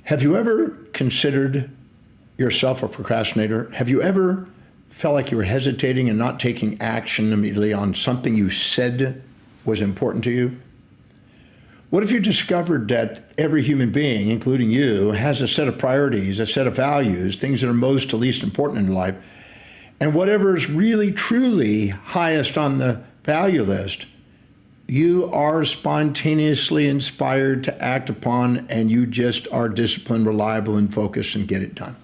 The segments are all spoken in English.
Have you ever considered yourself a procrastinator? Have you ever felt like you were hesitating and not taking action immediately on something you said was important to you? What if you discovered that every human being, including you, has a set of priorities, a set of values, things that are most to least important in life, and whatever is really, truly highest on the value list, you are spontaneously inspired to act upon, and you just are disciplined, reliable, and focused and get it done.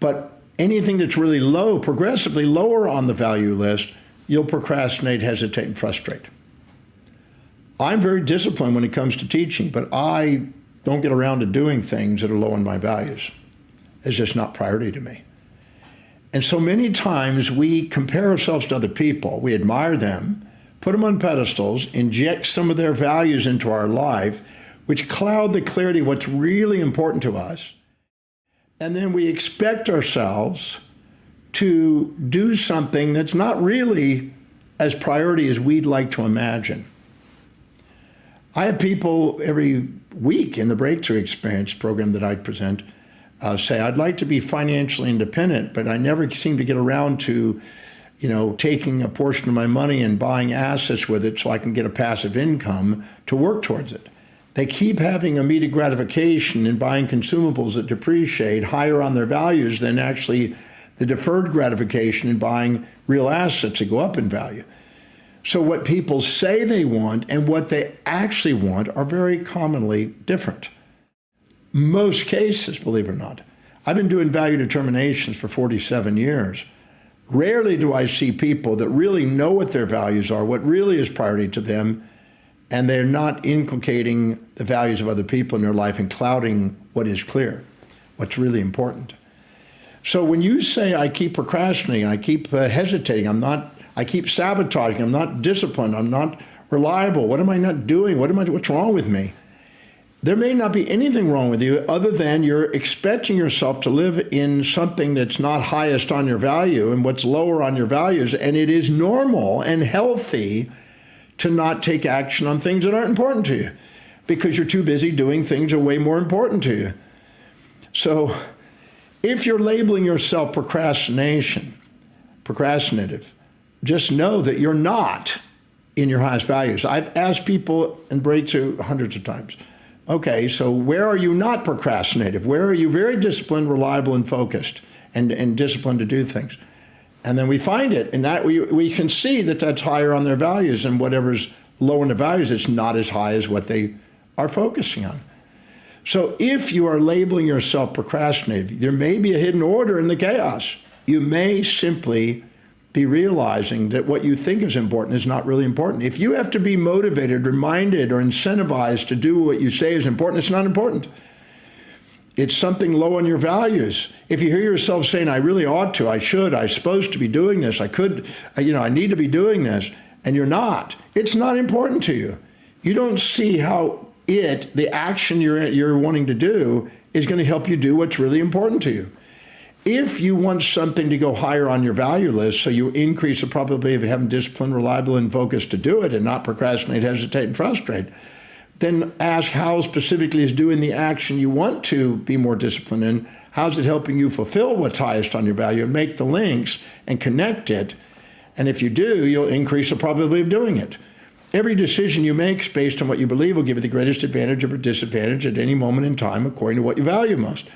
But anything that's really low, progressively lower on the value list, you'll procrastinate, hesitate, and frustrate. I'm very disciplined when it comes to teaching, but I don't get around to doing things that are low in my values. It's just not priority to me. And so many times we compare ourselves to other people. We admire them, put them on pedestals, inject some of their values into our life, which cloud the clarity of what's really important to us. And then we expect ourselves to do something that's not really as priority as we'd like to imagine. I have people every week in the Breakthrough Experience program that I present say, I'd like to be financially independent, but I never seem to get around to, taking a portion of my money and buying assets with it so I can get a passive income to work towards it. They keep having immediate gratification and buying consumables that depreciate higher on their values than actually the deferred gratification in buying real assets that go up in value. So what people say they want and what they actually want are very commonly different. Most cases, believe it or not. I've been doing value determinations for 47 years. Rarely do I see people that really know what their values are, what really is priority to them, and they're not inculcating the values of other people in their life and clouding what is clear, what's really important. So when you say, I keep procrastinating, I keep hesitating, I keep sabotaging, I'm not disciplined, I'm not reliable, what am I not doing, what's wrong with me? There may not be anything wrong with you other than you're expecting yourself to live in something that's not highest on your value and what's lower on your values, and it is normal and healthy to not take action on things that aren't important to you because you're too busy doing things that are way more important to you. So if you're labeling yourself procrastinative, just know that you're not in your highest values. I've asked people in Breakthrough hundreds of times, okay, so where are you not procrastinative? Where are you very disciplined, reliable, and focused and disciplined to do things? And then we find it, and that we can see that that's higher on their values, and whatever's low in the values, it's not as high as what they are focusing on. So if you are labeling yourself procrastinative, there may be a hidden order in the chaos. You may simply be realizing that what you think is important is not really important. If you have to be motivated, reminded, or incentivized to do what you say is important, it's not important. It's something low on your values. If you hear yourself saying, I really ought to, I should, I'm supposed to be doing this, I could, I need to be doing this, and you're not, it's not important to you. You don't see how the action you're wanting to do is going to help you do what's really important to you. If you want something to go higher on your value list, so you increase the probability of having discipline, reliable, and focused to do it and not procrastinate, hesitate, and frustrate, then ask how specifically is doing the action you want to be more disciplined in, how's it helping you fulfill what's highest on your value, and make the links and connect it. And if you do, you'll increase the probability of doing it. Every decision you make is based on what you believe will give you the greatest advantage or disadvantage at any moment in time according to what you value most.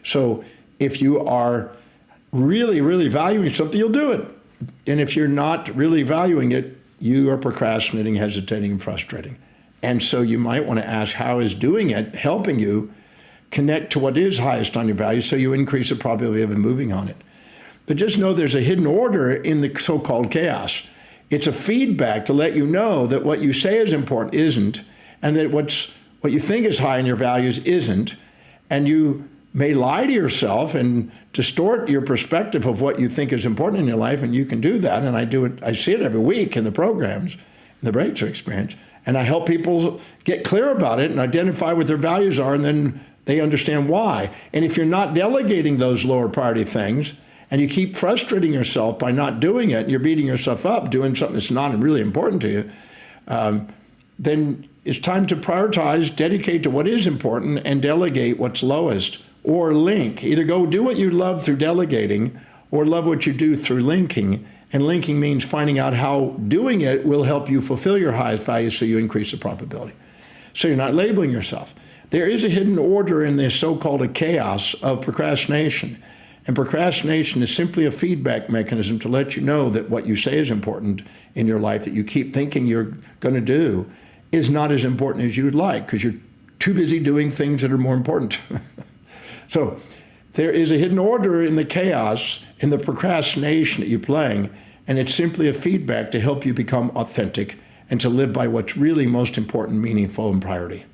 So if you are really, really valuing something, you'll do it. And if you're not really valuing it, you are procrastinating, hesitating, and frustrating. And so you might want to ask, how is doing it helping you connect to what is highest on your value so you increase the probability of moving on it? But just know there's a hidden order in the so-called chaos. It's a feedback to let you know that what you say is important isn't, and that what you think is high in your values isn't, and you may lie to yourself and distort your perspective of what you think is important in your life, and you can do that, and I see it every week in the programs, in the Breakthrough Experience, and I help people get clear about it and identify what their values are, and then they understand why. And if you're not delegating those lower priority things, and you keep frustrating yourself by not doing it, and you're beating yourself up doing something that's not really important to you, then It's time to prioritize, dedicate to what is important, and delegate what's lowest. Or link. Either go do what you love through delegating, or love what you do through linking. And linking means finding out how doing it will help you fulfill your highest value so you increase the probability. So you're not labeling yourself. There is a hidden order in this so-called chaos of procrastination. And procrastination is simply a feedback mechanism to let you know that what you say is important in your life, that you keep thinking you're going to do, is not as important as you would like because you're too busy doing things that are more important. So there is a hidden order in the chaos, in the procrastination that you're playing, and it's simply a feedback to help you become authentic and to live by what's really most important, meaningful, and priority.